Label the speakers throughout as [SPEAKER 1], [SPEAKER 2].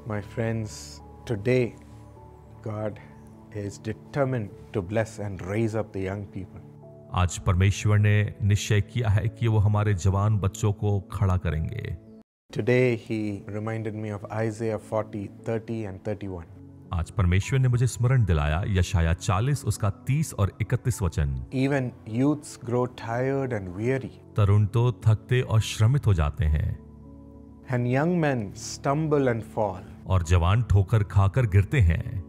[SPEAKER 1] My friends, today God is determined to bless and raise up the young people.
[SPEAKER 2] आज परमेश्वर ने निश्चय किया है कि वो हमारे जवान बच्चों को खड़ा करेंगे।
[SPEAKER 1] Today he reminded me of Isaiah 40, 30 and 31.
[SPEAKER 2] आज परमेश्वर ने मुझे स्मरण दिलाया यशाया 40 उसका 30 और 31 वचन।
[SPEAKER 1] Even youths grow tired and weary,
[SPEAKER 2] तरुण तो थकते और श्रमित हो जाते हैं
[SPEAKER 1] and young men stumble and fall.
[SPEAKER 2] और जवान ठोकर खाकर गिरते हैं।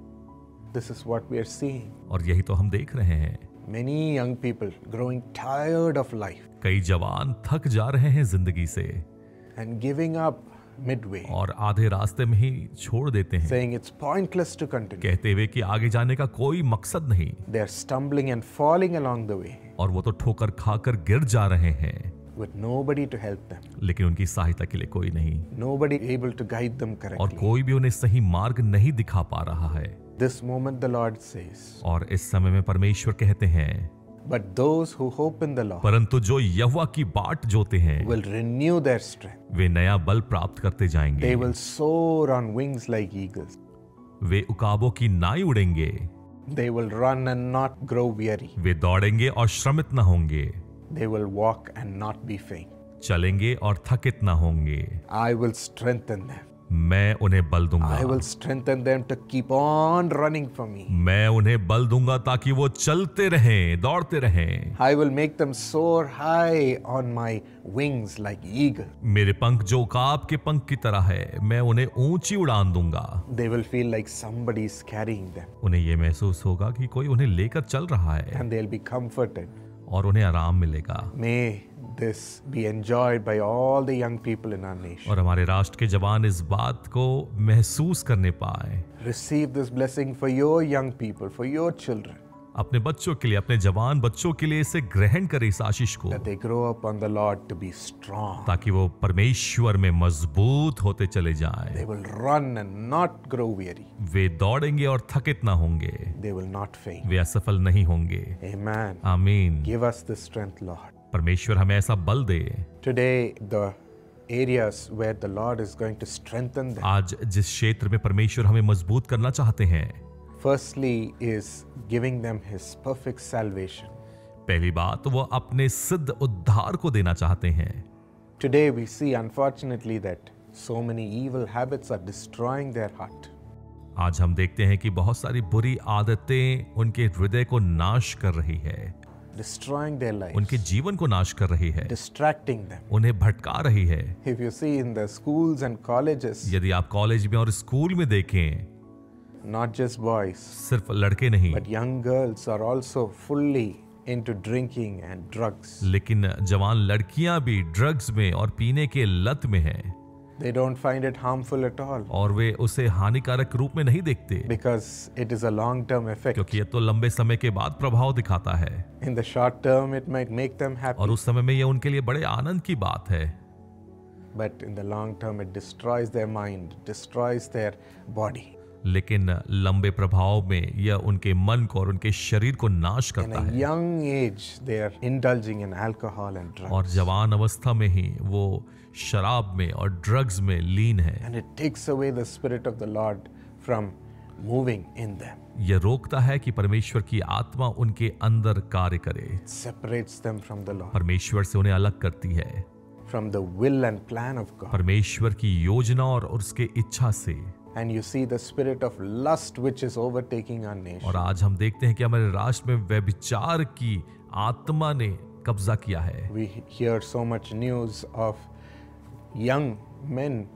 [SPEAKER 1] This is what we are seeing.
[SPEAKER 2] और यही तो हम देख रहे हैं।
[SPEAKER 1] Many young people growing tired of life
[SPEAKER 2] कई जवान थक जा रहे हैं जिंदगी से
[SPEAKER 1] and giving up midway,
[SPEAKER 2] और आधे रास्ते में ही छोड़ देते हैं,
[SPEAKER 1] saying it's pointless to continue.
[SPEAKER 2] कहते हुए कि आगे जाने का कोई मकसद नहीं।
[SPEAKER 1] They are stumbling and falling along the way
[SPEAKER 2] और वो तो ठोकर खाकर गिर जा रहे हैं,
[SPEAKER 1] with nobody to help them,
[SPEAKER 2] लेकिन उनकी सहायता के लिए कोई नहीं
[SPEAKER 1] nobody able to guide them
[SPEAKER 2] और
[SPEAKER 1] correctly.
[SPEAKER 2] कोई भी उन्हें सही मार्ग नहीं दिखा पा रहा है।
[SPEAKER 1] This moment the Lord says,
[SPEAKER 2] और इस समय में परमेश्वर कहते हैं,
[SPEAKER 1] but those who hope in the Lord
[SPEAKER 2] परंतु जो यहोवा की बाट जोते हैं
[SPEAKER 1] will renew their strength.
[SPEAKER 2] वे नया बल प्राप्त करते जाएंगे।
[SPEAKER 1] They will soar on wings like eagles.
[SPEAKER 2] वे उकाबों की नाई उड़ेंगे।
[SPEAKER 1] They will run and not grow weary.
[SPEAKER 2] वे दौड़ेंगे और श्रमित न होंगे,
[SPEAKER 1] They will walk and not be faint.
[SPEAKER 2] चलेंगे और थकित न होंगे।
[SPEAKER 1] I will strengthen them.
[SPEAKER 2] मैं उन्हें बल दूंगा।
[SPEAKER 1] I will strengthen them to keep on running for me.
[SPEAKER 2] मैं उन्हें बल दूंगा ताकि वो चलते रहें, दौड़ते रहें।
[SPEAKER 1] I will make them soar high on my wings like eagle.
[SPEAKER 2] मेरे पंख जो उकाब के पंख की तरह है, मैं उन्हें ऊंची उड़ान दूंगा।
[SPEAKER 1] They will feel like somebody is carrying them,
[SPEAKER 2] उन्हें ये महसूस होगा कि कोई उन्हें लेकर चल रहा है
[SPEAKER 1] and they'll be comforted.
[SPEAKER 2] और उन्हें आराम मिलेगा।
[SPEAKER 1] May this be enjoyed by all the young people in our nation.
[SPEAKER 2] और हमारे राष्ट्र के जवान इस बात को महसूस करने पाए।
[SPEAKER 1] Receive this blessing for your young people, for your children,
[SPEAKER 2] अपने बच्चों के लिए, अपने जवान बच्चों के लिए इसे ग्रहण करे इस आशीष को,
[SPEAKER 1] that they grow up on the Lord to be strong.
[SPEAKER 2] ताकि वो परमेश्वर में मजबूत होते चले जाएं।
[SPEAKER 1] They will run and not grow weary.
[SPEAKER 2] वे दौड़ेंगे और थकित ना होंगे,
[SPEAKER 1] They will not faint.
[SPEAKER 2] वे असफल नहीं होंगे।
[SPEAKER 1] Amen.
[SPEAKER 2] आमीन।
[SPEAKER 1] Give us this strength, Lord.
[SPEAKER 2] परमेश्वर हमें ऐसा बल दे।
[SPEAKER 1] Today, the areas where the Lord is going to strengthen them,
[SPEAKER 2] आज जिस क्षेत्र में परमेश्वर हमें मजबूत करना चाहते हैं,
[SPEAKER 1] firstly is giving them His perfect salvation.
[SPEAKER 2] पहली बात वो अपने सिद्ध उद्धार को देना चाहते हैं।
[SPEAKER 1] Today we see, unfortunately, that so many evil habits are destroying their heart.
[SPEAKER 2] आज हम देखते हैं कि बहुत सारी बुरी आदतें उनके हृदय को नाश कर रही है,
[SPEAKER 1] Destroying their lives,
[SPEAKER 2] उनके जीवन को नाश कर रही है,
[SPEAKER 1] distracting them.
[SPEAKER 2] उन्हें भटका रही है।
[SPEAKER 1] If you see in the schools and colleges,
[SPEAKER 2] यदि आप कॉलेज में और स्कूल में देखें,
[SPEAKER 1] not just boys,
[SPEAKER 2] सिर्फ लड़के नहीं,
[SPEAKER 1] but young girls are also fully into drinking and drugs.
[SPEAKER 2] लेकिन जवान लड़कियां भी ड्रग्स में और पीने के लत में हैं
[SPEAKER 1] They don't find it harmful at all
[SPEAKER 2] और वे उसे हानिकारक रूप में नहीं देखते,
[SPEAKER 1] because it is a long-term effect.
[SPEAKER 2] क्योंकि ये तो लंबे समय के बाद प्रभाव दिखाता है
[SPEAKER 1] In the short term, it might make them happy,
[SPEAKER 2] और उस समय में ये उनके लिए बड़े आनंद की बात है,
[SPEAKER 1] but in the long term, it destroys their mind, destroys their body.
[SPEAKER 2] लेकिन लंबे प्रभाव में यह उनके मन को और उनके शरीर को नाश
[SPEAKER 1] In
[SPEAKER 2] करता
[SPEAKER 1] a
[SPEAKER 2] है।
[SPEAKER 1] young age, they are indulging in alcohol and drugs.
[SPEAKER 2] और जवान अवस्था में ही वो शराब में और ड्रग्स में लीन है।
[SPEAKER 1] And it takes away the Spirit of the Lord from moving in them.
[SPEAKER 2] यह रोकता है कि परमेश्वर की आत्मा उनके अंदर कार्य करे,
[SPEAKER 1] It separates them from the Lord,
[SPEAKER 2] परमेश्वर से उन्हें अलग करती है,
[SPEAKER 1] from the will and plan of God.
[SPEAKER 2] परमेश्वर की योजना और उसके इच्छा से।
[SPEAKER 1] And you see the spirit of lust which is overtaking our nation.
[SPEAKER 2] और आज हम देखते हैं कि हमारे राष्ट्र में व्यभिचार की आत्मा ने कब्जा किया है।
[SPEAKER 1] We hear so much news of young men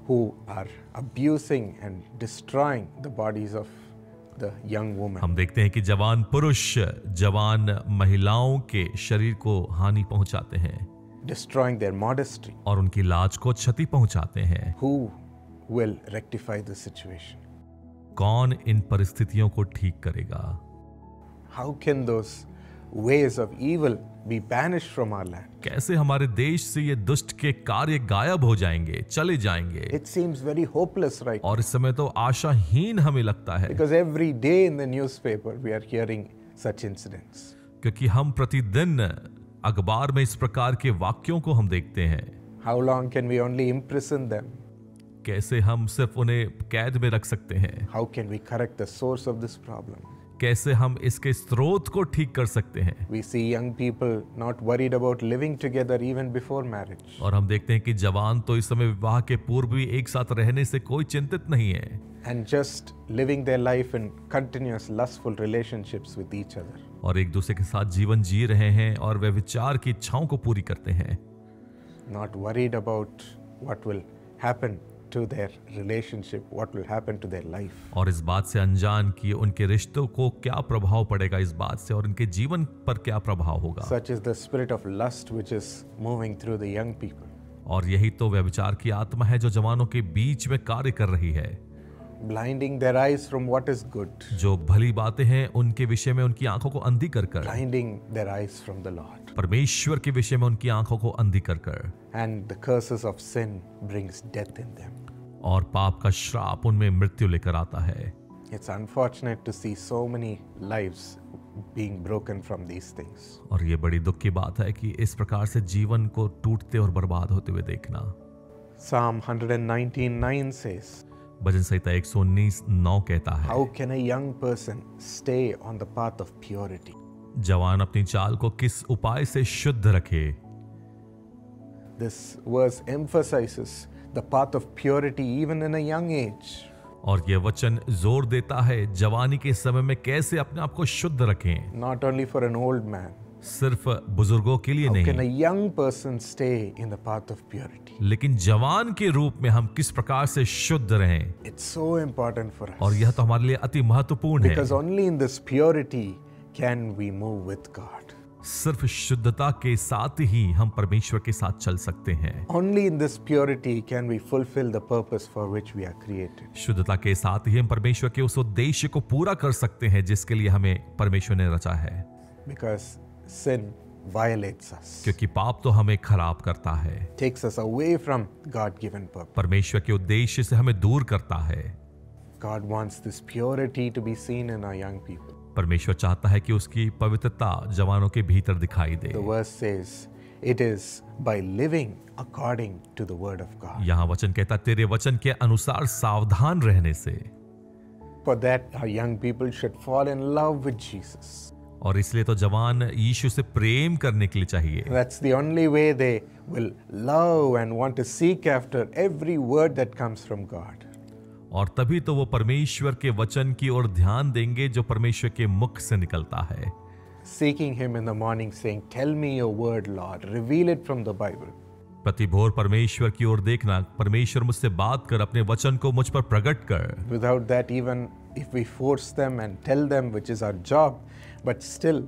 [SPEAKER 1] who are abusing and destroying the bodies of the young women.
[SPEAKER 2] हम देखते हैं कि जवान पुरुष जवान महिलाओं के शरीर को हानि पहुंचाते हैं,
[SPEAKER 1] Destroying their modesty.
[SPEAKER 2] और उनकी लाज को क्षति पहुंचाते हैं।
[SPEAKER 1] Who will rectify the situation?
[SPEAKER 2] कौन इन परिस्थितियों को ठीक करेगा?
[SPEAKER 1] How can those ways of evil be banished from our land?
[SPEAKER 2] कैसे हमारे देश से ये दुष्ट के कार्य गायब हो जाएंगे, चले जाएंगे?
[SPEAKER 1] It seems very hopeless right now,
[SPEAKER 2] और इस समय तो आशाहीन हमें लगता है,
[SPEAKER 1] because every day in the newspaper we are hearing such incidents.
[SPEAKER 2] क्योंकि हम प्रतिदिन अखबार में इस प्रकार के वाक्यों को हम देखते हैं।
[SPEAKER 1] How long can we only imprison them?
[SPEAKER 2] कैसे हम सिर्फ उन्हें कैद में रख सकते हैं,
[SPEAKER 1] How can we correct the source of this problem?
[SPEAKER 2] कैसे हम इसके स्रोत को ठीक कर सकते हैं।
[SPEAKER 1] We see young people not worried about living together even before marriage.
[SPEAKER 2] और हम देखते हैं कि जवान तो इस समय विवाह के पूर्व भी एक साथ रहने से कोई चिंतित नहीं है,
[SPEAKER 1] And just living their life in continuous lustful relationships with each other.
[SPEAKER 2] और एक दूसरे के साथ जीवन जी रहे हैं और वे विचार की इच्छाओं को पूरी करते हैं,
[SPEAKER 1] Not worried about what will happen to their relationship, what will happen to their life.
[SPEAKER 2] और इस बात से अनजान कि उनके रिश्तों को क्या प्रभाव पड़ेगा इस बात से, और उनके जीवन पर क्या प्रभाव होगा।
[SPEAKER 1] Such is the spirit of lust which is moving through the young people.
[SPEAKER 2] और यही तो व्यभिचार की आत्मा है जो जवानों के बीच में कार्य कर रही है,
[SPEAKER 1] Blinding their eyes from what is good.
[SPEAKER 2] जो भली बातें हैं उनके विषय में उनकी आंखों को अंधी कर कर,
[SPEAKER 1] Blinding their eyes from the Lord.
[SPEAKER 2] परमेश्वर के विषय में उनकी आंखों को अंधी कर कर,
[SPEAKER 1] And the curses of sin brings death in them.
[SPEAKER 2] और पाप का श्राप उनमें मृत्यु लेकर आता है।
[SPEAKER 1] It's unfortunate to see so many lives being broken from these things.
[SPEAKER 2] और ये बड़ी दुख की बात है कि इस प्रकार से जीवन को टूटते और बर्बाद होते हुए देखना।
[SPEAKER 1] Psalm 119:9 says,
[SPEAKER 2] भजन संहिता 119:9 कहता है,
[SPEAKER 1] How can a young person stay on the path of purity?
[SPEAKER 2] जवान अपनी चाल को किस उपाय से शुद्ध रखे।
[SPEAKER 1] This verse emphasizes the path of purity even in a young age.
[SPEAKER 2] और ये वचन जोर देता है जवानी के समय में कैसे अपने आप को शुद्ध रखें,
[SPEAKER 1] Not only for an old man.
[SPEAKER 2] सिर्फ बुजुर्गों के लिए
[SPEAKER 1] How can a
[SPEAKER 2] नहीं,
[SPEAKER 1] young person stay in the path of purity?
[SPEAKER 2] लेकिन जवान के रूप में हम किस प्रकार से शुद्ध रहें।
[SPEAKER 1] It's so important for
[SPEAKER 2] और
[SPEAKER 1] us.
[SPEAKER 2] यह तो हमारे लिए अति महत्वपूर्ण है।
[SPEAKER 1] Because only in this purity can we move with God.
[SPEAKER 2] सिर्फ शुद्धता के साथ ही हम परमेश्वर के साथ चल सकते हैं।
[SPEAKER 1] Only in this purity can we fulfill the purpose for which we are created.
[SPEAKER 2] शुद्धता के साथ ही हम परमेश्वर के उस उद्देश्य को पूरा कर सकते हैं जिसके लिए हमें परमेश्वर ने रचा है।
[SPEAKER 1] Because sin violates us.
[SPEAKER 2] क्योंकि पाप तो हमें खराब करता है,
[SPEAKER 1] Takes us away from God-given purpose.
[SPEAKER 2] परमेश्वर के उद्देश्य से हमें दूर करता है।
[SPEAKER 1] God wants this purity to be seen in our young people.
[SPEAKER 2] परमेश्वर चाहता है कि उसकी पवित्रता जवानों के भीतर दिखाई दे।
[SPEAKER 1] The verse says, it is by living according to the word of God.
[SPEAKER 2] यहाँ वचन कहता, तेरे वचन के अनुसार सावधान रहने से।
[SPEAKER 1] For that, our young people should fall in love with Jesus.
[SPEAKER 2] और इसलिए तो जवान यीशु से प्रेम करने के लिए चाहिए।
[SPEAKER 1] That's the only way they will love and want to seek after every word that comes from God.
[SPEAKER 2] और तभी तो वो परमेश्वर के वचन की ओर ध्यान देंगे जो परमेश्वर के मुख से निकलता है।
[SPEAKER 1] Seeking Him in the morning, saying, Tell me your word, Lord. Reveal it from the Bible.
[SPEAKER 2] प्रति भोर परमेश्वर की ओर देखना, परमेश्वर मुझसे बात कर, अपने वचन को मुझ पर प्रकट कर।
[SPEAKER 1] Without that, even if we force them and tell them, which is our job, but still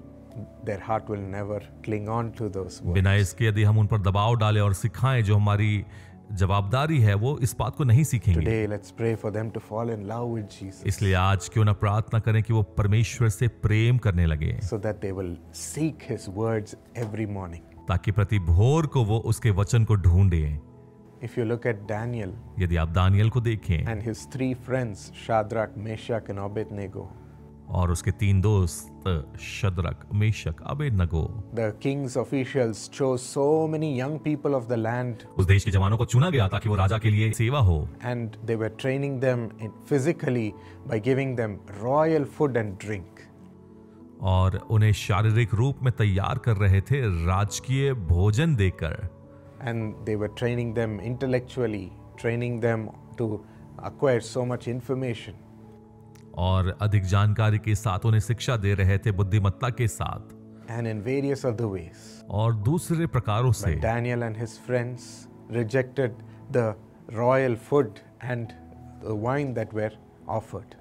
[SPEAKER 1] their heart will never cling on to those words.
[SPEAKER 2] बिना इसके यदि हम उन पर दबाव डालें और सिखाएं जो हमारी जवाबदारी है, वो इस बात को नहीं सीखेंगे।
[SPEAKER 1] Today, let's pray for them to fall in love with Jesus,
[SPEAKER 2] इसलिए आज क्यों ना प्रार्थना करें कि वो परमेश्वर से प्रेम करने लगे,
[SPEAKER 1] so that they will seek His words every morning.
[SPEAKER 2] ताकि प्रति भोर को वो उसके वचन को ढूंढे।
[SPEAKER 1] If you look at Daniel
[SPEAKER 2] यदि आप दानियल को देखें
[SPEAKER 1] and his three friends, Shadrach, Meshach, and Abednego,
[SPEAKER 2] और उसके तीन दोस्त Shadrach, Meshach, Abednego,
[SPEAKER 1] the king's officials chose so many young people of the land,
[SPEAKER 2] उस देश के जवानों को चुना गया ताकि वो राजा के लिए सेवा हो,
[SPEAKER 1] and they were training them physically by giving them royal food and drink.
[SPEAKER 2] और उन्हें शारीरिक रूप में तैयार कर रहे थे राजकीय भोजन देकर,
[SPEAKER 1] And they were training them intellectually, training them to acquire so much information.
[SPEAKER 2] और अधिक जानकारी के साथ उन्हें शिक्षा दे रहे थे, बुद्धिमत्ता के साथ
[SPEAKER 1] And in various other ways.
[SPEAKER 2] और दूसरे प्रकारों से।
[SPEAKER 1] But Daniel and his friends rejected the royal food and the wine that were offered.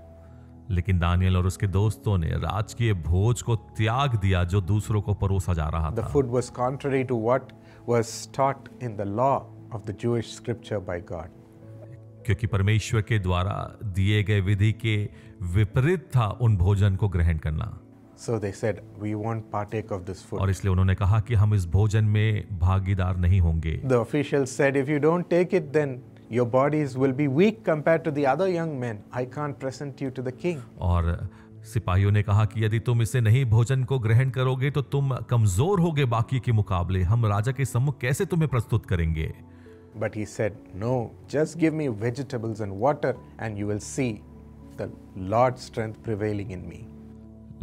[SPEAKER 2] लेकिन दानियल और उसके दोस्तों ने राजकीय भोज को त्याग दिया जो दूसरों को परोसा जा रहा
[SPEAKER 1] The
[SPEAKER 2] था,
[SPEAKER 1] food was contrary to what was taught in the law of the Jewish scripture by God.
[SPEAKER 2] क्योंकि परमेश्वर के द्वारा दिए गए विधि के विपरीत था उन भोजन को ग्रहण करना।
[SPEAKER 1] So they said, we won't partake of this food.
[SPEAKER 2] और इसलिए उन्होंने कहा कि हम इस भोजन में भागीदार नहीं होंगे।
[SPEAKER 1] The officials said, if you don't take it, then your bodies will be weak compared to the other young men. I can't present you to the king.
[SPEAKER 2] और सिपाहियों ने कहा कि यदि तुम इसे नहीं भोजन को ग्रहण करोगे तो तुम कमजोर होगे बाकी के मुकाबले, हम राजा के सम्मुख कैसे तुम्हें प्रस्तुत करेंगे।
[SPEAKER 1] But he said, no, just give me vegetables and water and you will see the Lord's strength prevailing in me.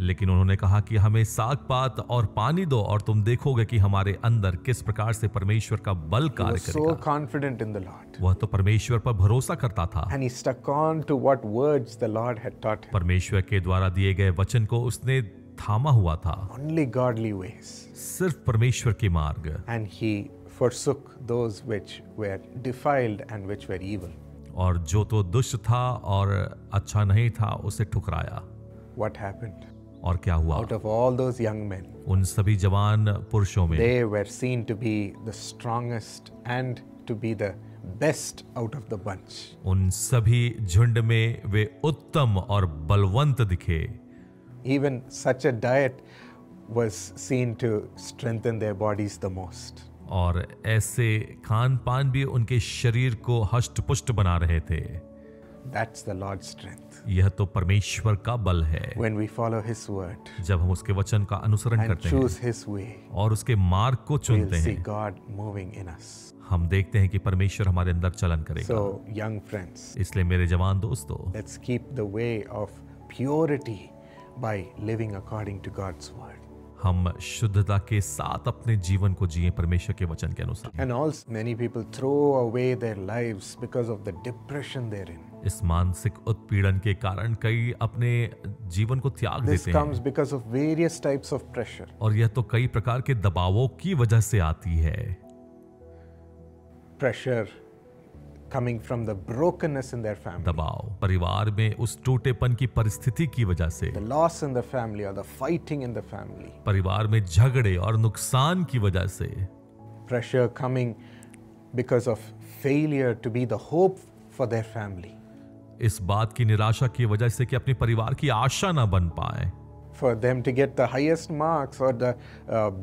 [SPEAKER 2] लेकिन उन्होंने कहा कि हमें साग पात और पानी दो और तुम देखोगे कि हमारे अंदर किस प्रकार से परमेश्वर का बल
[SPEAKER 1] He
[SPEAKER 2] कार्य
[SPEAKER 1] was so
[SPEAKER 2] करेगा।
[SPEAKER 1] confident in the Lord.
[SPEAKER 2] वह तो परमेश्वर पर भरोसा करता था।
[SPEAKER 1] And he stuck on to what words the Lord had taught him.
[SPEAKER 2] परमेश्वर के द्वारा दिए गए वचन को उसने थामा हुआ था।
[SPEAKER 1] Only godly ways.
[SPEAKER 2] सिर्फ परमेश्वर के मार्ग।
[SPEAKER 1] And he forsook those which were defiled and which were evil.
[SPEAKER 2] और जो तो दुष्ट था और अच्छा नहीं था उसे ठुकराया।
[SPEAKER 1] What happened?
[SPEAKER 2] और क्या हुआ?
[SPEAKER 1] Out of all those young men,
[SPEAKER 2] उन सभी जवान पुरुषों में
[SPEAKER 1] they were seen to be the strongest and to be the best out of the bunch.
[SPEAKER 2] उन सभी झुंड में वे उत्तम और बलवंत दिखे।
[SPEAKER 1] Even such a diet was seen to strengthen their bodies the most.
[SPEAKER 2] और ऐसे खान पान भी उनके शरीर को हष्ट पुष्ट बना रहे थे।
[SPEAKER 1] That's the Lord's strength.
[SPEAKER 2] यह तो परमेश्वर का बल है।
[SPEAKER 1] When we follow His word
[SPEAKER 2] जब हम उसके वचन का अनुसरण
[SPEAKER 1] and
[SPEAKER 2] करते
[SPEAKER 1] choose
[SPEAKER 2] हैं
[SPEAKER 1] His way,
[SPEAKER 2] और उसके मार्ग को
[SPEAKER 1] we'll
[SPEAKER 2] चुनते
[SPEAKER 1] see
[SPEAKER 2] हैं,
[SPEAKER 1] God moving in us.
[SPEAKER 2] हम देखते हैं कि परमेश्वर हमारे अंदर चलन करेगा।
[SPEAKER 1] So, young friends,
[SPEAKER 2] इसलिए मेरे जवान दोस्तों,
[SPEAKER 1] let's keep the way of purity by living according to God's word.
[SPEAKER 2] हम शुद्धता के साथ अपने जीवन को जिए परमेश्वर के वचन के अनुसार।
[SPEAKER 1] And also, many people throw away their lives because of the depression they're in.
[SPEAKER 2] इस मानसिक उत्पीड़न के कारण कई अपने जीवन को त्याग
[SPEAKER 1] This
[SPEAKER 2] देते
[SPEAKER 1] comes
[SPEAKER 2] हैं
[SPEAKER 1] because of various types of pressure.
[SPEAKER 2] और यह तो कई प्रकार के दबावों की वजह से आती है।
[SPEAKER 1] Pressure coming from the brokenness in their family,
[SPEAKER 2] दबाव परिवार में उस टूटेपन की परिस्थिति की वजह से,
[SPEAKER 1] the loss in the family or the fighting in the family.
[SPEAKER 2] परिवार में झगड़े और नुकसान की वजह से,
[SPEAKER 1] Pressure coming because of failure to be the hope for their family.
[SPEAKER 2] इस बात की निराशा की वजह से कि अपने परिवार की आशा ना बन पाए,
[SPEAKER 1] For them to get the highest marks or the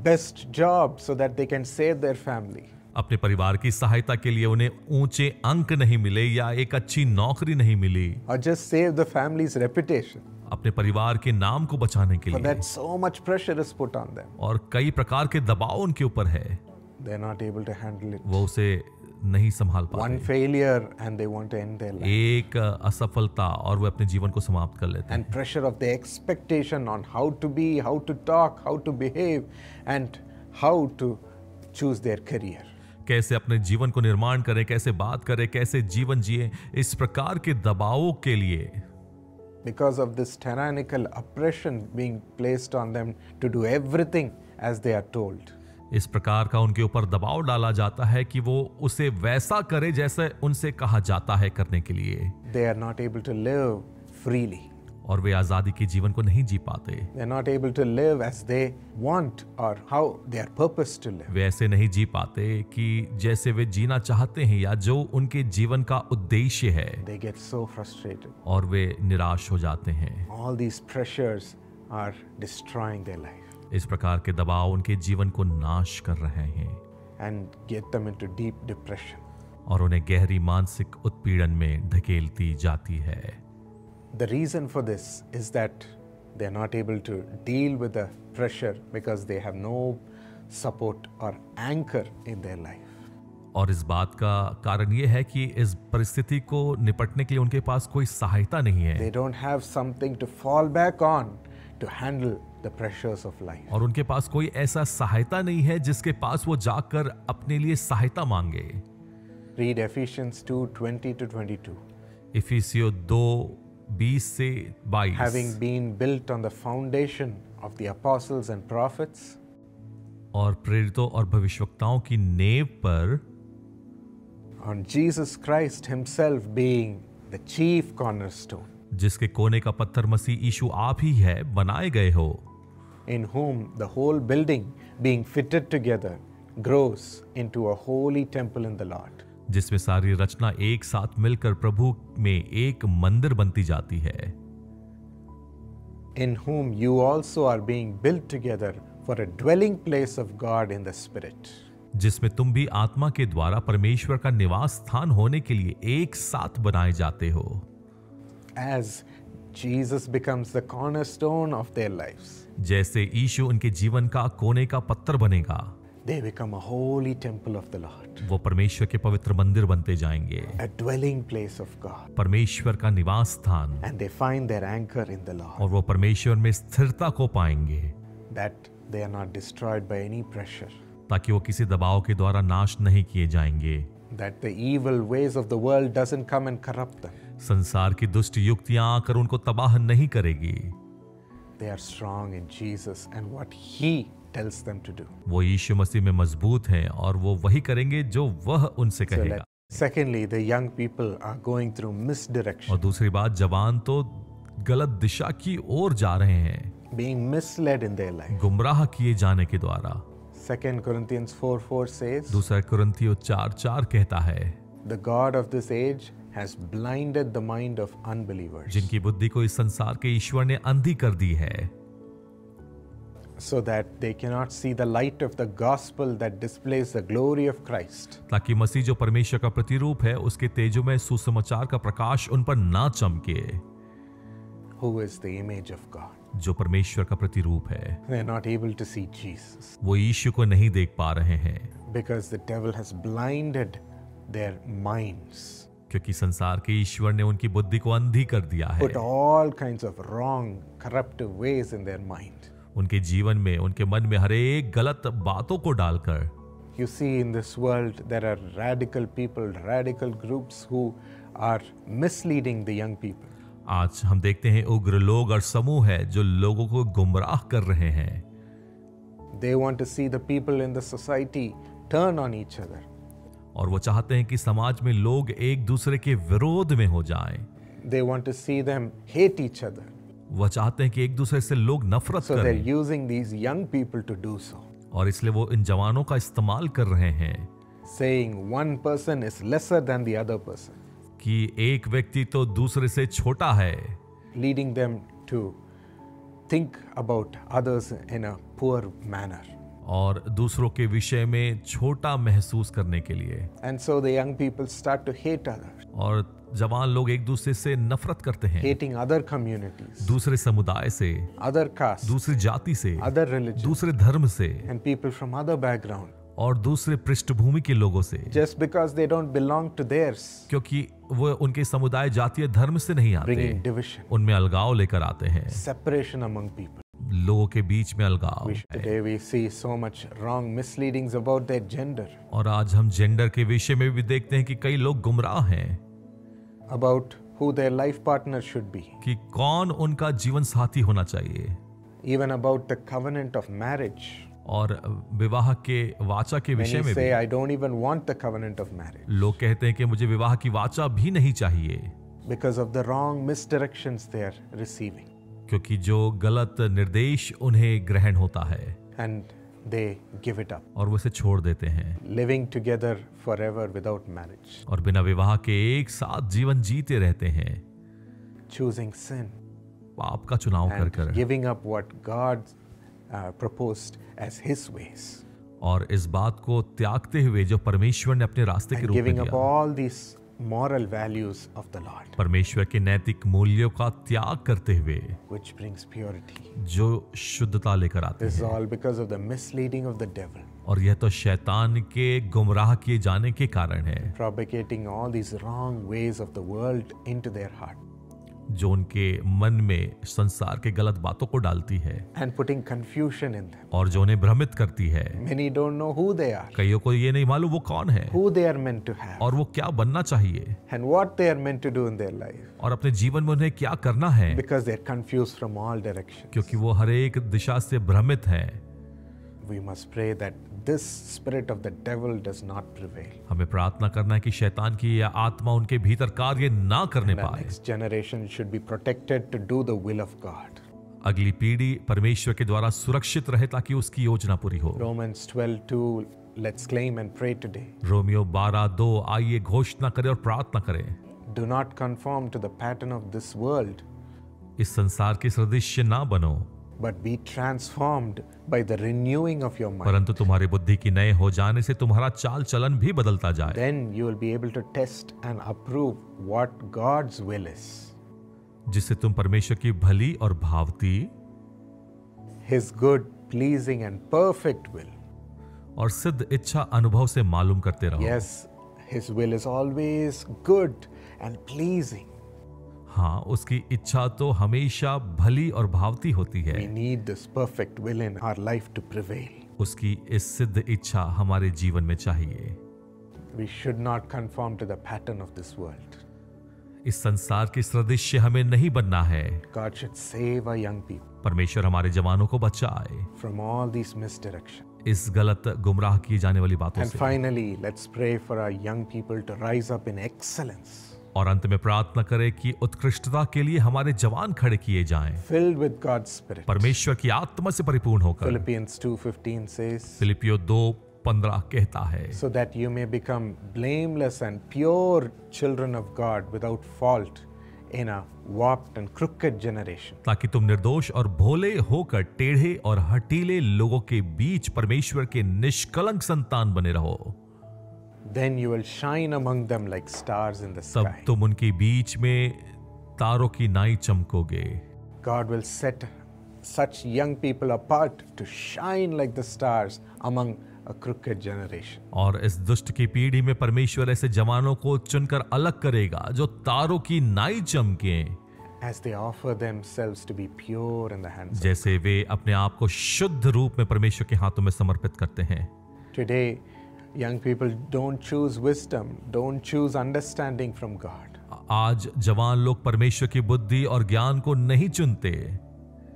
[SPEAKER 1] best job so that they can save their family.
[SPEAKER 2] अपने परिवार की सहायता के लिए उन्हें ऊंचे अंक नहीं मिले या एक अच्छी नौकरी नहीं मिली,
[SPEAKER 1] Or just save the family's reputation.
[SPEAKER 2] अपने परिवार के नाम को बचाने के
[SPEAKER 1] For
[SPEAKER 2] लिए,
[SPEAKER 1] that, so much pressure is put on them.
[SPEAKER 2] और कई प्रकार के दबाव उनके ऊपर है,
[SPEAKER 1] They're not able to handle it.
[SPEAKER 2] वो उसे नहीं संभाल
[SPEAKER 1] One
[SPEAKER 2] पाते।
[SPEAKER 1] failure and they want to end their life.
[SPEAKER 2] एक असफलता और वो अपने जीवन को समाप्त कर लेते हैं।
[SPEAKER 1] And pressure of the expectation on how to be, how to talk, how to behave, and how to choose their career.
[SPEAKER 2] कैसे अपने जीवन को निर्माण करें, कैसे बात करें, कैसे जीवन जिए, इस प्रकार के दबावों के लिए,
[SPEAKER 1] Because of this tyrannical oppression being placed on them to do everything as they are told.
[SPEAKER 2] इस प्रकार का उनके ऊपर दबाव डाला जाता है कि वो उसे वैसा करे जैसे उनसे कहा जाता है करने के लिए,
[SPEAKER 1] They are not able to live freely.
[SPEAKER 2] और वे आजादी के जीवन को नहीं जी पाते।
[SPEAKER 1] They are not able to live as they want or how they are purposed to live.
[SPEAKER 2] वे ऐसे नहीं जी पाते कि जैसे वे जीना चाहते हैं या जो उनके जीवन का उद्देश्य है,
[SPEAKER 1] They get so frustrated.
[SPEAKER 2] और वे निराश हो जाते हैं।
[SPEAKER 1] All these pressures are destroying their life
[SPEAKER 2] इस प्रकार के दबाव उनके जीवन को नाश कर रहे हैं
[SPEAKER 1] and get them into deep depression.
[SPEAKER 2] और उन्हें गहरी मानसिक उत्पीड़न में धकेलती जाती है।
[SPEAKER 1] The reason for this is that they are not able to deal with the pressure because they have no support or anchor in their life.
[SPEAKER 2] और इस बात का कारण ये है कि इस परिस्थिति को निपटने के लिए उनके पास कोई सहायता नहीं है,
[SPEAKER 1] They don't have something to fall back on to handle the pressures of life.
[SPEAKER 2] और उनके पास कोई ऐसा सहायता नहीं है जिसके पास वो जाकर अपने लिए सहायता मांगे।
[SPEAKER 1] Read Ephesians 2:20 to 22.
[SPEAKER 2] इफिसियों 2:20 से 22।
[SPEAKER 1] Having been built on the foundation of the apostles and prophets,
[SPEAKER 2] और प्रेरितों और भविष्यवक्ताओं की नींव पर,
[SPEAKER 1] on Jesus Christ himself being the chief cornerstone,
[SPEAKER 2] जिसके कोने का पत्थर मसीह यीशु आप ही है, बनाए गए हो,
[SPEAKER 1] in whom the whole building being fitted together grows into a holy temple in the Lord.
[SPEAKER 2] जिसमें सारी रचना एक साथ मिलकर प्रभु में एक मंदिर बनती जाती है,
[SPEAKER 1] In whom you also are being built together for a dwelling place of God in the Spirit.
[SPEAKER 2] जिसमें तुम भी आत्मा के द्वारा परमेश्वर का निवास स्थान होने के लिए एक साथ बनाए जाते हो।
[SPEAKER 1] As Jesus becomes the cornerstone of their lives,
[SPEAKER 2] जैसे यीशु उनके जीवन का कोने का पत्थर बनेगा,
[SPEAKER 1] They become a holy temple of the Lord,
[SPEAKER 2] वो परमेश्वर के पवित्र मंदिर बनते जाएंगे,
[SPEAKER 1] a dwelling place of God,
[SPEAKER 2] परमेश्वर का निवास स्थान,
[SPEAKER 1] and they find their anchor in the Lord,
[SPEAKER 2] और वो परमेश्वर में स्थिरता को पाएंगे,
[SPEAKER 1] that they are not destroyed by any pressure,
[SPEAKER 2] ताकि वो किसी दबाव के द्वारा नाश नहीं किए जाएंगे,
[SPEAKER 1] that the evil ways of the world doesn't come and corrupt them.
[SPEAKER 2] संसार की दुष्ट युक्तियां आकर उनको तबाह नहीं करेगी।
[SPEAKER 1] They are strong in Jesus and what He tells them to do.
[SPEAKER 2] वो यीशु मसीह में मजबूत हैं और वो वही करेंगे जो वह उनसे कहेगा।
[SPEAKER 1] Secondly, the young people are going through misdirection,
[SPEAKER 2] और दूसरी बात, जवान तो गलत दिशा की ओर जा रहे हैं,
[SPEAKER 1] being misled in their life.
[SPEAKER 2] गुमराह किए जाने के द्वारा।
[SPEAKER 1] 2 Corinthians 4:4 says,
[SPEAKER 2] दूसरा कुरिन्थियों 4:4 कहता है,
[SPEAKER 1] the God of this age has blinded the mind of unbelievers,
[SPEAKER 2] जिनकी बुद्धि को इस संसार के ईश्वर ने अंधी कर दी है,
[SPEAKER 1] so that they cannot see the light of the gospel that displays the glory of Christ,
[SPEAKER 2] ताकि मसीह जो परमेश्वर का प्रतिरूप है उसके तेजोमय सुसमाचार का प्रकाश उन पर ना चमके,
[SPEAKER 1] who is the image of God.
[SPEAKER 2] जो परमेश्वर का प्रतिरूप है।
[SPEAKER 1] They are not able to see Jesus
[SPEAKER 2] वो यीशु को नहीं देख पा रहे हैं,
[SPEAKER 1] because the devil has blinded their minds,
[SPEAKER 2] क्योंकि संसार के ईश्वर ने उनकी बुद्धि को अंधी कर दिया है,
[SPEAKER 1] put all kinds of wrong, corruptive ways in their mind.
[SPEAKER 2] उनके जीवन में, उनके मन में हर एक गलत बातों को डालकर।
[SPEAKER 1] You see, in this world, there are radical people, radical groups who are misleading the young people.
[SPEAKER 2] आज हम देखते हैं उग्र लोग और समूह है जो लोगों को गुमराह कर रहे हैं।
[SPEAKER 1] They want to see the people in the society turn on each other.
[SPEAKER 2] और वो चाहते हैं कि समाज में लोग एक दूसरे के विरोध में हो जाएं।
[SPEAKER 1] They want to see them hate each other.
[SPEAKER 2] वो चाहते हैं कि एक दूसरे से लोग नफरत
[SPEAKER 1] So they're
[SPEAKER 2] करें,
[SPEAKER 1] using these young people to do so,
[SPEAKER 2] और इसलिए वो इन जवानों का इस्तेमाल कर रहे हैं
[SPEAKER 1] saying one person is lesser than the other person,
[SPEAKER 2] कि एक व्यक्ति तो दूसरे से छोटा है,
[SPEAKER 1] leading them to think about others in a poor manner.
[SPEAKER 2] और दूसरों के विषय में छोटा महसूस करने के लिए।
[SPEAKER 1] And so the young people start to hate others,
[SPEAKER 2] और जवान लोग एक दूसरे से नफरत करते हैं,
[SPEAKER 1] hating other communities,
[SPEAKER 2] दूसरे समुदाय से,
[SPEAKER 1] other castes,
[SPEAKER 2] दूसरी जाति से,
[SPEAKER 1] other religions,
[SPEAKER 2] दूसरे धर्म से,
[SPEAKER 1] and people from other background,
[SPEAKER 2] और दूसरे पृष्ठभूमि के लोगों से,
[SPEAKER 1] just because they don't belong to theirs,
[SPEAKER 2] क्योंकि वो उनके समुदाय, जातीय धर्म से नहीं आते,
[SPEAKER 1] bringing division,
[SPEAKER 2] उनमें अलगाव लेकर आते हैं,
[SPEAKER 1] separation among people.
[SPEAKER 2] लोगों के बीच में अलगाव है।
[SPEAKER 1] Today we see so much wrong misleadings about their gender,
[SPEAKER 2] और आज हम जेंडर के विषय में भी देखते हैं कि कई लोग गुमराह हैं
[SPEAKER 1] about who their life partner should be,
[SPEAKER 2] कि कौन उनका जीवन साथी होना चाहिए,
[SPEAKER 1] even about the covenant of marriage.
[SPEAKER 2] और विवाह के वाचा के विषय
[SPEAKER 1] Many
[SPEAKER 2] में
[SPEAKER 1] say,
[SPEAKER 2] भी
[SPEAKER 1] I don't even want the covenant of marriage
[SPEAKER 2] लोग कहते हैं कि मुझे विवाह की वाचा भी नहीं चाहिए,
[SPEAKER 1] because of the wrong misdirections they are receiving.
[SPEAKER 2] क्योंकि जो गलत निर्देश उन्हें ग्रहण होता है,
[SPEAKER 1] And they give it up,
[SPEAKER 2] और वो इसे छोड़ देते हैं,
[SPEAKER 1] living together forever without marriage,
[SPEAKER 2] और बिना विवाह के एक साथ जीवन जीते रहते हैं,
[SPEAKER 1] choosing sin
[SPEAKER 2] पाप का चुनाव कर
[SPEAKER 1] and
[SPEAKER 2] कर,
[SPEAKER 1] giving up what God proposed as His ways,
[SPEAKER 2] और इस बात को त्यागते हुए जो परमेश्वर ने अपने रास्ते के
[SPEAKER 1] and
[SPEAKER 2] रूप में
[SPEAKER 1] giving up
[SPEAKER 2] दिया,
[SPEAKER 1] all these moral values of the Lord,
[SPEAKER 2] परमेश्वर के नैतिक मूल्यों का त्याग करते हुए
[SPEAKER 1] which brings purity.
[SPEAKER 2] जो शुद्धता लेकर आते
[SPEAKER 1] This is
[SPEAKER 2] हैं,
[SPEAKER 1] all because of the misleading of the devil,
[SPEAKER 2] और यह तो शैतान के गुमराह किए जाने के कारण है,
[SPEAKER 1] propagating all these wrong ways of the world into their heart
[SPEAKER 2] जो उनके मन में संसार के गलत बातों को डालती है,
[SPEAKER 1] and putting confusion in them.
[SPEAKER 2] और जो उन्हें भ्रमित करती है।
[SPEAKER 1] Many don't know who they are,
[SPEAKER 2] कईयों को ये नहीं मालूम वो कौन है,
[SPEAKER 1] who they are meant to have,
[SPEAKER 2] और वो क्या बनना चाहिए,
[SPEAKER 1] and what they are meant to do in their life,
[SPEAKER 2] और अपने जीवन में उन्हें क्या करना है,
[SPEAKER 1] because they're confused from all directions.
[SPEAKER 2] क्योंकि वो हर एक दिशा से भ्रमित है।
[SPEAKER 1] We must pray that this spirit of the devil does not prevail.
[SPEAKER 2] हमें प्रार्थना करना है कि शैतान की यह आत्मा उनके भीतर कार्य ना करने
[SPEAKER 1] And our
[SPEAKER 2] पाए।
[SPEAKER 1] next generation should be protected to do the will of God.
[SPEAKER 2] अगली पीढ़ी परमेश्वर के द्वारा सुरक्षित रहे ताकि उसकी योजना पूरी हो।
[SPEAKER 1] Romans 12:2, let's claim and pray today.
[SPEAKER 2] Romeo 12:2, आइए घोषणा करें और प्रार्थना करें।
[SPEAKER 1] Do not conform to the pattern of this world,
[SPEAKER 2] इस संसार के सदृश्य ना बनो,
[SPEAKER 1] but be transformed by the renewing of your mind.
[SPEAKER 2] परंतु तुम्हारी बुद्धि की नए हो जाने से तुम्हारा चाल चलन भी बदलता जाए।
[SPEAKER 1] Then you will be able to test and approve what God's will is.
[SPEAKER 2] जिससे तुम परमेश्वर की भली और भावती,
[SPEAKER 1] His good, pleasing and perfect will.
[SPEAKER 2] और सिद्ध इच्छा अनुभव से मालूम करते रहो।
[SPEAKER 1] Yes, His will is always good and pleasing.
[SPEAKER 2] हाँ, उसकी इच्छा तो हमेशा भली और भावती होती है।
[SPEAKER 1] We need this perfect will in our life to prevail.
[SPEAKER 2] उसकी इस सिद्ध इच्छा हमारे जीवन में चाहिए।
[SPEAKER 1] We should not conform to the pattern of this world.
[SPEAKER 2] इस संसार की सदृश्य हमें नहीं बनना है।
[SPEAKER 1] God should save our young people
[SPEAKER 2] परमेश्वर हमारे जवानों को बचाए
[SPEAKER 1] from all these misdirection.
[SPEAKER 2] इस गलत गुमराह किए जाने वाली बातों
[SPEAKER 1] And
[SPEAKER 2] से।
[SPEAKER 1] finally, let's pray for our young people to rise up in excellence,
[SPEAKER 2] और अंत में प्रार्थना करें कि उत्कृष्टता के लिए हमारे जवान खड़े किए जाएं,
[SPEAKER 1] filled with God's Spirit.
[SPEAKER 2] परमेश्वर की आत्मा से परिपूर्ण होकर।
[SPEAKER 1] Philippians 2:15 says,
[SPEAKER 2] फिलिपियो 2:15 कहता है,
[SPEAKER 1] so that you may become blameless and pure children of God without fault in a warped and crooked generation.
[SPEAKER 2] ताकि तुम निर्दोष और भोले होकर टेढ़े और हठीले लोगों के बीच परमेश्वर के निष्कलंक संतान बने रहो।
[SPEAKER 1] Then you will shine among them like stars in the
[SPEAKER 2] तब
[SPEAKER 1] sky.
[SPEAKER 2] तुम उनके बीच में तारों की नाई चमकोगे।
[SPEAKER 1] God will set such young people apart to shine like the stars among a crooked generation.
[SPEAKER 2] और इस दुष्ट की पीढ़ी में परमेश्वर ऐसे जवानों को चुनकर अलग करेगा जो तारों की नाई चमके,
[SPEAKER 1] As they offer themselves to be pure in the hands of
[SPEAKER 2] जैसे वे अपने आप को शुद्ध रूप में परमेश्वर के हाथों में समर्पित करते हैं।
[SPEAKER 1] Today, young people don't choose wisdom, don't choose understanding from God.
[SPEAKER 2] आज जवान लोग परमेश्वर की बुद्धि और ज्ञान को नहीं चुनते।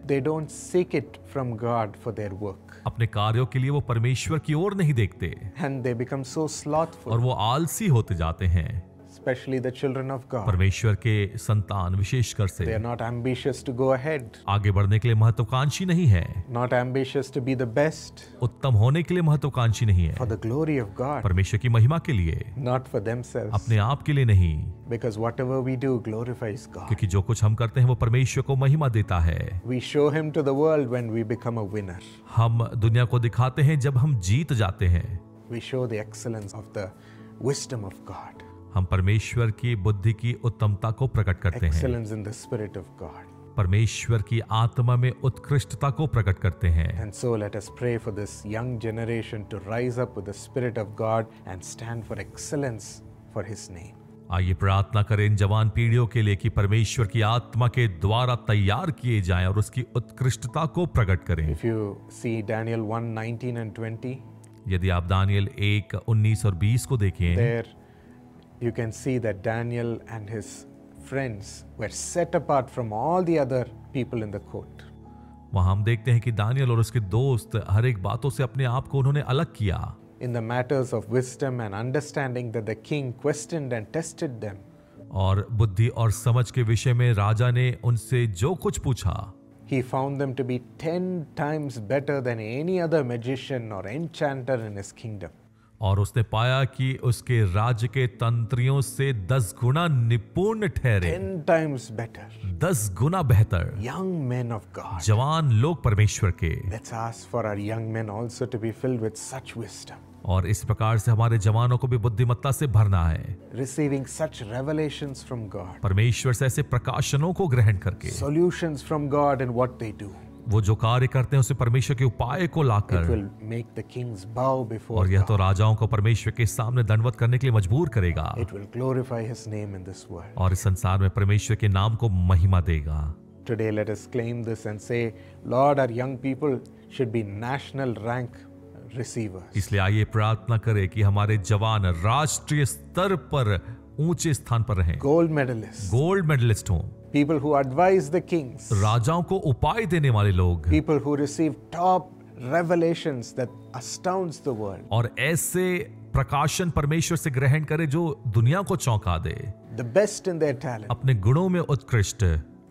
[SPEAKER 1] They don't seek it from God for their work.
[SPEAKER 2] अपने कार्यों के लिए वो परमेश्वर की ओर नहीं देखते
[SPEAKER 1] And they become so slothful,
[SPEAKER 2] और वो आलसी होते जाते हैं।
[SPEAKER 1] especially the children of God.
[SPEAKER 2] परमेश्वर के संतान विशेषकर
[SPEAKER 1] They
[SPEAKER 2] से
[SPEAKER 1] are not ambitious to go ahead,
[SPEAKER 2] आगे बढ़ने के लिए महत्वाकांक्षी नहीं है,
[SPEAKER 1] not ambitious to be the best
[SPEAKER 2] उत्तम होने के लिए महत्वाकांक्षी नहीं
[SPEAKER 1] for
[SPEAKER 2] है,
[SPEAKER 1] the glory of God,
[SPEAKER 2] परमेश्वर की महिमा के लिए,
[SPEAKER 1] not for themselves.
[SPEAKER 2] अपने आप के लिए नहीं,
[SPEAKER 1] Because whatever we do glorifies God.
[SPEAKER 2] क्योंकि जो कुछ हम करते हैं वो परमेश्वर को महिमा देता है।
[SPEAKER 1] We show Him to the world when we become a winner.
[SPEAKER 2] हम दुनिया को दिखाते हैं जब हम जीत जाते हैं।
[SPEAKER 1] We show the excellence of the wisdom of God,
[SPEAKER 2] हम परमेश्वर की बुद्धि की उत्तमता को प्रकट करते हैं,
[SPEAKER 1] excellence in the Spirit of God.
[SPEAKER 2] परमेश्वर की आत्मा में उत्कृष्टता को प्रकट करते हैं।
[SPEAKER 1] And so let us pray for this young generation to rise up with the Spirit of God and stand for excellence for His name.
[SPEAKER 2] आइए प्रार्थना करें इन जवान पीढ़ियों के लिए कि परमेश्वर की आत्मा के द्वारा तैयार किए जाएं और उसकी उत्कृष्टता को प्रकट करें।
[SPEAKER 1] If you see Daniel 1:19 and 20,
[SPEAKER 2] यदि आप दानियल 1:19 और 20 को देखें,
[SPEAKER 1] there you can see that Daniel and his friends were set apart from all the other people in the court.
[SPEAKER 2] वहां हम देखते हैं कि दानियल और उसके दोस्त हर एक बातों से अपने आप को उन्होंने अलग किया।
[SPEAKER 1] In the matters of wisdom and understanding that the king questioned and tested them.
[SPEAKER 2] और बुद्धि और समझ के विषय में राजा ने उनसे जो कुछ पूछा,
[SPEAKER 1] He found them to be 10 times better than any other magician or enchanter in his kingdom.
[SPEAKER 2] और उसने पाया कि उसके राज्य के तंत्रियों से 10 गुना निपुण ठहरे,
[SPEAKER 1] 10 times better.
[SPEAKER 2] 10 गुना बेहतर
[SPEAKER 1] Young men of God.
[SPEAKER 2] जवान लोग परमेश्वर के।
[SPEAKER 1] Let's ask for our young men also to be filled with such wisdom,
[SPEAKER 2] और इस प्रकार से हमारे जवानों को भी बुद्धिमत्ता से भरना है,
[SPEAKER 1] receiving such revelations from God,
[SPEAKER 2] परमेश्वर से ऐसे प्रकाशनों को ग्रहण करके
[SPEAKER 1] solutions from God in what they do.
[SPEAKER 2] वो जो कार्य करते हैं उसे परमेश्वर के उपाय को
[SPEAKER 1] It
[SPEAKER 2] locker,
[SPEAKER 1] will make the kings bow before
[SPEAKER 2] और यह तो
[SPEAKER 1] God.
[SPEAKER 2] राजाओं को परमेश्वर के सामने दंडवत करने के लिए मजबूर करेगा
[SPEAKER 1] It will glorify His name in this world.
[SPEAKER 2] और इस संसार में परमेश्वर के नाम को महिमा देगा।
[SPEAKER 1] Today, let us claim this and say, Lord, our young people should be national rank receivers.
[SPEAKER 2] इसलिए आइए प्रार्थना करें कि हमारे जवान राष्ट्रीय स्तर पर ऊंचे स्थान पर रहें,
[SPEAKER 1] Gold medalists,
[SPEAKER 2] गोल्ड मेडलिस्ट हों,
[SPEAKER 1] people who advise the kings,
[SPEAKER 2] राजाओं को उपाय देने वाले लोग,
[SPEAKER 1] people who receive top revelations that astounds the world,
[SPEAKER 2] और ऐसे प्रकाशन परमेश्वर से ग्रहण करे जो दुनिया को चौंका दे,
[SPEAKER 1] the best in their talent,
[SPEAKER 2] अपने गुणों में उत्कृष्ट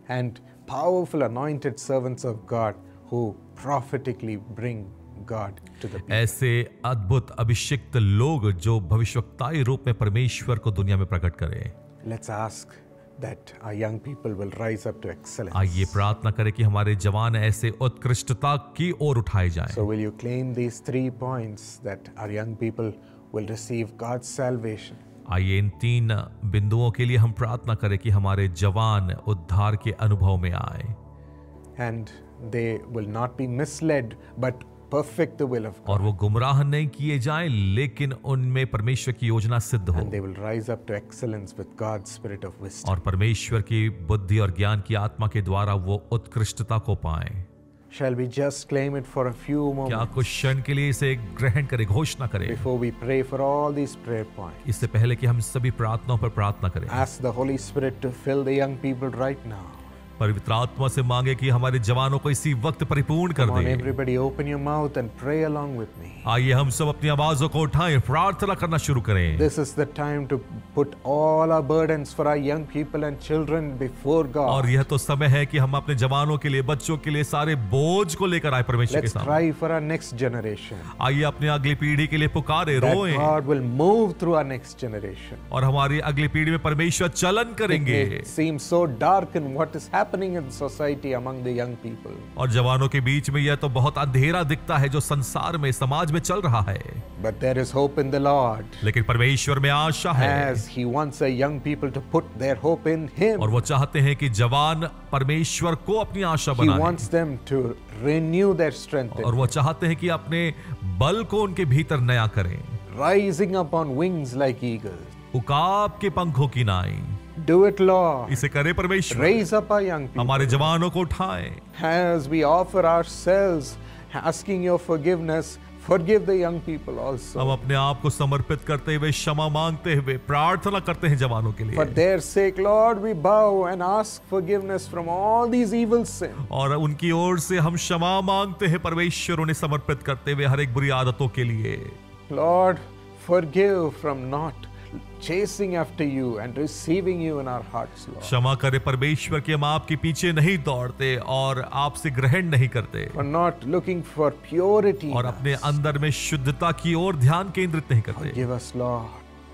[SPEAKER 1] and powerful anointed servants of God who prophetically bring God to the people.
[SPEAKER 2] ऐसे अद्भुत अभिषिक्त लोग जो भविष्यवक्ताई रूप में परमेश्वर को दुनिया में प्रकट करें।
[SPEAKER 1] Let's ask that our young people will rise up to excellence.
[SPEAKER 2] आइए प्रार्थना करें कि हमारे जवान ऐसे उत्कृष्टता की ओर उठाए जाएं।
[SPEAKER 1] So will you claim these 3 points that our young people will receive God's salvation?
[SPEAKER 2] आइए इन 3 बिंदुओं के लिए हम प्रार्थना करें कि हमारे जवान उद्धार के अनुभव में आए
[SPEAKER 1] And they will not be misled, but perfect the will of God.
[SPEAKER 2] और वो गुमराह नहीं किए जाएं, लेकिन उनमें परमेश्वर की योजना सिद्ध हो
[SPEAKER 1] And they will rise up to excellence with God's spirit of wisdom.
[SPEAKER 2] और परमेश्वर की बुद्धि और ज्ञान की आत्मा के द्वारा वो उत्कृष्टता को पाएं।
[SPEAKER 1] Shall we just claim it for a few
[SPEAKER 2] क्या
[SPEAKER 1] moments
[SPEAKER 2] कुछ क्षण के लिए इसे ग्रहण करें, घोषणा करें,
[SPEAKER 1] before we pray for all these prayer points?
[SPEAKER 2] इससे पहले कि हम सभी प्रार्थनाओं पर प्रार्थना करें।
[SPEAKER 1] Ask the Holy Spirit to fill the young people right now.
[SPEAKER 2] पवित्र आत्मा से मांगे कि हमारे जवानों को इसी वक्त परिपूर्ण कर
[SPEAKER 1] Come on,
[SPEAKER 2] they.
[SPEAKER 1] everybody, open your mouth and pray along with me.
[SPEAKER 2] आइए हम सब अपनी आवाजों को उठाएं, प्रार्थना करना शुरू करें।
[SPEAKER 1] This is the time to put all our burdens for our young people and children before God.
[SPEAKER 2] और यह तो समय है कि हम अपने जवानों के लिए, बच्चों के लिए सारे बोझ को लेकर आए परमेश्वर के
[SPEAKER 1] Let's
[SPEAKER 2] सामने।
[SPEAKER 1] cry for our next generation.
[SPEAKER 2] आइए अपनी अगली पीढ़ी के लिए पुकारे,
[SPEAKER 1] That
[SPEAKER 2] रोएं,
[SPEAKER 1] God will move through our next generation.
[SPEAKER 2] और हमारी अगली पीढ़ी में परमेश्वर चलन करेंगे।
[SPEAKER 1] It seems so dark in what is happening in society among the young people.
[SPEAKER 2] और jवानों के बीच में यह तो बहुत अंधेरा दिखता है जो संसार में, समाज में चल रहा है,
[SPEAKER 1] But there is hope in the Lord,
[SPEAKER 2] लेकिन परमेश्वर में आशा है।
[SPEAKER 1] as He wants our young people to put their hope in Him.
[SPEAKER 2] और वो चाहते हैं कि जवान परमेश्वर को अपनी आशा
[SPEAKER 1] He
[SPEAKER 2] बनाएं,
[SPEAKER 1] wants them to renew their strength,
[SPEAKER 2] और वो चाहते हैं कि अपने बल को उनके भीतर नया करें,
[SPEAKER 1] rising up on wings like eagles.
[SPEAKER 2] उकाब के पंखों की नाई।
[SPEAKER 1] Do it, Lord.
[SPEAKER 2] इसे करे परमेश्वर,
[SPEAKER 1] Raise up our young people
[SPEAKER 2] हमारे जवानों को उठाएं।
[SPEAKER 1] as we offer ourselves, asking your forgiveness. Forgive the young people also.
[SPEAKER 2] हम अपने आप को समर्पित करते हुए, क्षमा मांगते हुए प्रार्थना करते हैं जवानों के
[SPEAKER 1] For
[SPEAKER 2] लिए,
[SPEAKER 1] their sake, Lord, we bow and ask forgiveness from all these evil sins.
[SPEAKER 2] और उनकी ओर से हम क्षमा मांगते हैं परमेश्वर, उन्हें समर्पित करते हुए हर एक बुरी आदतों के लिए।
[SPEAKER 1] Lord, forgive from not chasing after you and receiving you in our hearts, Lord.
[SPEAKER 2] क्षमा करे परमेश्वर कि हम आपके पीछे नहीं दौड़ते और आपसे ग्रहण नहीं करते,
[SPEAKER 1] For not looking for purity.
[SPEAKER 2] और
[SPEAKER 1] in
[SPEAKER 2] अपने
[SPEAKER 1] us.
[SPEAKER 2] अंदर में शुद्धता की ओर ध्यान केंद्रित नहीं करते।
[SPEAKER 1] Forgive us, Lord.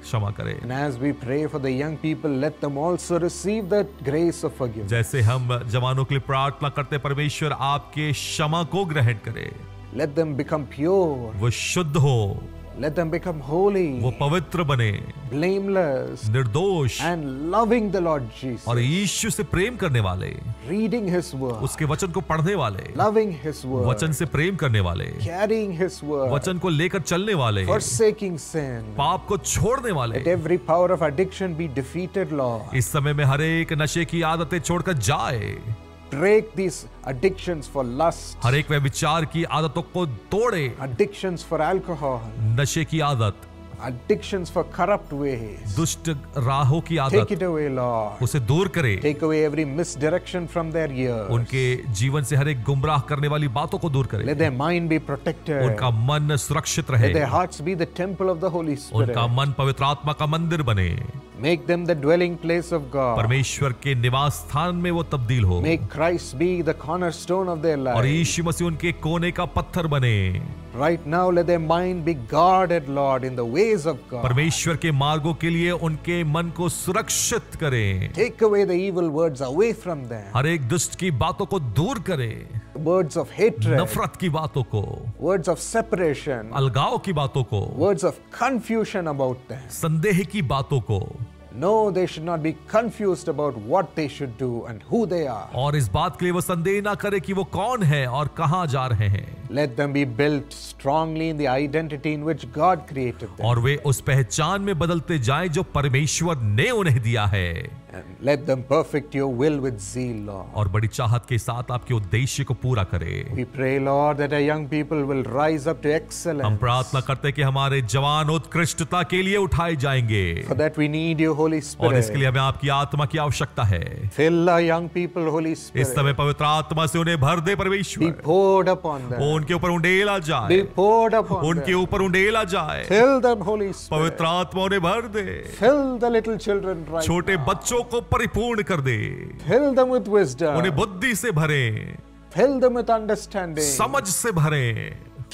[SPEAKER 2] क्षमा करे।
[SPEAKER 1] And as we pray for the young people, let them also receive that grace of forgiveness.
[SPEAKER 2] जैसे हम जवानों के लिए प्रार्थना करते, परमेश्वर आपके क्षमा को ग्रहण करे,
[SPEAKER 1] Let them become pure.
[SPEAKER 2] वो शुद्ध हो,
[SPEAKER 1] Let them become holy,
[SPEAKER 2] वो पवित्र बने,
[SPEAKER 1] blameless,
[SPEAKER 2] निर्दोष,
[SPEAKER 1] and loving the Lord Jesus.
[SPEAKER 2] और यीशु से प्रेम करने वाले,
[SPEAKER 1] Reading His word,
[SPEAKER 2] उसके वचन को पढ़ने वाले,
[SPEAKER 1] loving His word,
[SPEAKER 2] वचन से प्रेम करने वाले,
[SPEAKER 1] carrying His word,
[SPEAKER 2] वचन को लेकर चलने वाले,
[SPEAKER 1] forsaking sin.
[SPEAKER 2] पाप को छोड़ने वाले।
[SPEAKER 1] Let every power of addiction be defeated, Lord.
[SPEAKER 2] इस समय में हर एक नशे की आदतें छोड़कर जाए,
[SPEAKER 1] Break these addictions for lust,
[SPEAKER 2] हर एक व्यभिचार की आदतों को तोड़े,
[SPEAKER 1] addictions for alcohol,
[SPEAKER 2] नशे की आदत,
[SPEAKER 1] addictions for corrupt ways.
[SPEAKER 2] दुष्ट राहों की
[SPEAKER 1] Take
[SPEAKER 2] आदत,
[SPEAKER 1] it away, Lord.
[SPEAKER 2] उसे दूर करे,
[SPEAKER 1] Take away every misdirection from their ears.
[SPEAKER 2] उनके जीवन से हर एक गुमराह करने वाली बातों को दूर करे,
[SPEAKER 1] Let their mind be protected.
[SPEAKER 2] उनका मन सुरक्षित रहे,
[SPEAKER 1] Let their hearts be the temple of the Holy Spirit.
[SPEAKER 2] उनका मन पवित्र आत्मा का मंदिर बने,
[SPEAKER 1] Make them the dwelling place of God.
[SPEAKER 2] परमेश्वर के निवास स्थान में वो तब्दील हो,
[SPEAKER 1] Make Christ be the cornerstone of their
[SPEAKER 2] और
[SPEAKER 1] life.
[SPEAKER 2] यीशु मसीह उनके कोने का पत्थर बने।
[SPEAKER 1] Right now, let their mind be guarded, Lord, in the ways of God.
[SPEAKER 2] परमेश्वर के मार्गों के लिए उनके मन को सुरक्षित करें,
[SPEAKER 1] Take away the evil words away from them.
[SPEAKER 2] हर एक दुष्ट की बातों को दूर करें,
[SPEAKER 1] Words of hatred,
[SPEAKER 2] नफरत की बातों को,
[SPEAKER 1] words of separation,
[SPEAKER 2] अलगाव की बातों को,
[SPEAKER 1] words of confusion about them.
[SPEAKER 2] संदेह की बातों को,
[SPEAKER 1] No, they should not be confused about what they should do and who they are.
[SPEAKER 2] और इस बात के लिए वो संदेह ना करे कि वो कौन है और कहां जा रहे हैं,
[SPEAKER 1] Let them be built strongly in the identity in which God created them.
[SPEAKER 2] और वे उस पहचान में बदलते जाएं जो परमेश्वर ने उन्हें दिया है,
[SPEAKER 1] And let them perfect your will with zeal, Lord.
[SPEAKER 2] और बड़ी चाहत के साथ आपके उद्देश्य को पूरा करे।
[SPEAKER 1] We pray, Lord, that our young people will rise up to
[SPEAKER 2] हम
[SPEAKER 1] excellence.
[SPEAKER 2] प्रार्थना करते हैं कि हमारे जवान उत्कृष्टता के लिए उठाए जाएंगे,
[SPEAKER 1] For that we need your Holy
[SPEAKER 2] और इसके लिए
[SPEAKER 1] Spirit.
[SPEAKER 2] हमें आपकी आत्मा की आवश्यकता है।
[SPEAKER 1] Fill our young people, Holy
[SPEAKER 2] इस
[SPEAKER 1] Spirit.
[SPEAKER 2] समय पवित्र आत्मा से उन्हें भर दे
[SPEAKER 1] Be
[SPEAKER 2] परमेश्वर,
[SPEAKER 1] poured upon
[SPEAKER 2] वो
[SPEAKER 1] them.
[SPEAKER 2] उनके ऊपर उंडेला
[SPEAKER 1] Be
[SPEAKER 2] जाए,
[SPEAKER 1] poured upon
[SPEAKER 2] उनके
[SPEAKER 1] them.
[SPEAKER 2] ऊपर उंडेला जाए,
[SPEAKER 1] Fill them, Holy Spirit.
[SPEAKER 2] पवित्र आत्मा उन्हें भर दे,
[SPEAKER 1] Fill the little children right
[SPEAKER 2] छोटे
[SPEAKER 1] now.
[SPEAKER 2] बच्चों को परिपूर्ण कर दे,
[SPEAKER 1] Fill them with
[SPEAKER 2] उन्हें
[SPEAKER 1] wisdom.
[SPEAKER 2] बुद्धि से भरे,
[SPEAKER 1] Fill them with understanding.
[SPEAKER 2] समझ से भरे,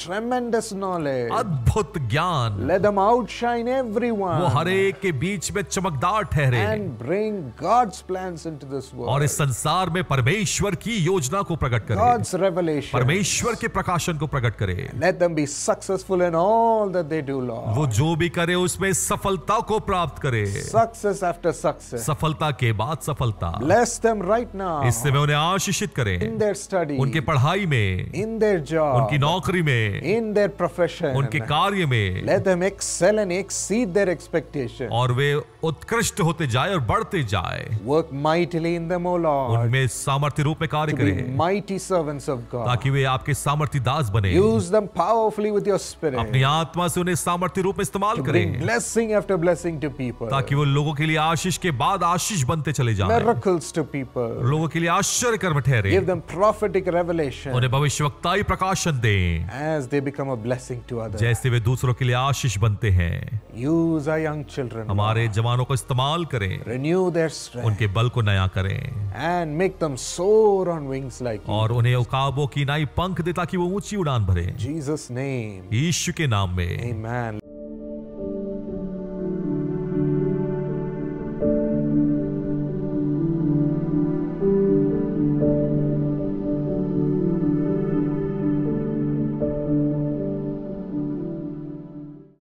[SPEAKER 1] Tremendous knowledge.
[SPEAKER 2] अद्भुत ज्ञान,
[SPEAKER 1] Let them outshine
[SPEAKER 2] वो
[SPEAKER 1] everyone.
[SPEAKER 2] हर एक के बीच में चमकदार ठहरे,
[SPEAKER 1] And bring God's plans into this
[SPEAKER 2] और
[SPEAKER 1] world.
[SPEAKER 2] इस संसार में परमेश्वर की योजना को प्रकट करे,
[SPEAKER 1] God's revelation.
[SPEAKER 2] परमेश्वर के प्रकाशन को प्रकट करे।
[SPEAKER 1] Let them be successful in all that they do, Lord.
[SPEAKER 2] वो जो भी करे उसमें सफलता को प्राप्त करे,
[SPEAKER 1] Success after success.
[SPEAKER 2] सफलता के बाद सफलता।
[SPEAKER 1] Bless them right now.
[SPEAKER 2] इससे मैं उन्हें आशीषित करें,
[SPEAKER 1] In their study.
[SPEAKER 2] उनके पढ़ाई में,
[SPEAKER 1] In their job.
[SPEAKER 2] उनकी नौकरी में, में,
[SPEAKER 1] in their profession.
[SPEAKER 2] उनके कार्य में,
[SPEAKER 1] Let them excel and exceed their expectation.
[SPEAKER 2] और वे उत्कृष्ट होते जाए और बढ़ते जाए।
[SPEAKER 1] Work mightily in them, O Lord,
[SPEAKER 2] उनमें सामर्थ्य रूप में कार्य
[SPEAKER 1] to be
[SPEAKER 2] करें,
[SPEAKER 1] mighty servants of God.
[SPEAKER 2] ताकि वे आपके सामर्थ्य दास बने।
[SPEAKER 1] Use them powerfully with your spirit
[SPEAKER 2] अपनी आत्मा से उन्हें सामर्थ्य रूप में इस्तेमाल
[SPEAKER 1] to bring
[SPEAKER 2] करें,
[SPEAKER 1] blessing after blessing to people,
[SPEAKER 2] ताकि वो लोगों के लिए आशीष के बाद आशीष बनते चले जाएं,
[SPEAKER 1] miracles to people.
[SPEAKER 2] लोगों के लिए आश्चर्य कर्म ठहरे,
[SPEAKER 1] Give them prophetic revelation
[SPEAKER 2] उन्हें भविष्यवक्ताई प्रकाशन दें,
[SPEAKER 1] as they become a blessing to others.
[SPEAKER 2] जैसे वे दूसरों के लिए आशीष बनते हैं।
[SPEAKER 1] Use our young children,
[SPEAKER 2] हमारे
[SPEAKER 1] Lord.
[SPEAKER 2] जवानों को इस्तेमाल करें,
[SPEAKER 1] Renew their strength
[SPEAKER 2] उनके बल को नया करें,
[SPEAKER 1] and make them soar on wings like you.
[SPEAKER 2] और उन्हें उकाबों की नई पंख दे ताकि वो ऊंची उड़ान भरे।
[SPEAKER 1] In Jesus' name,
[SPEAKER 2] यीशु के नाम में
[SPEAKER 1] amen.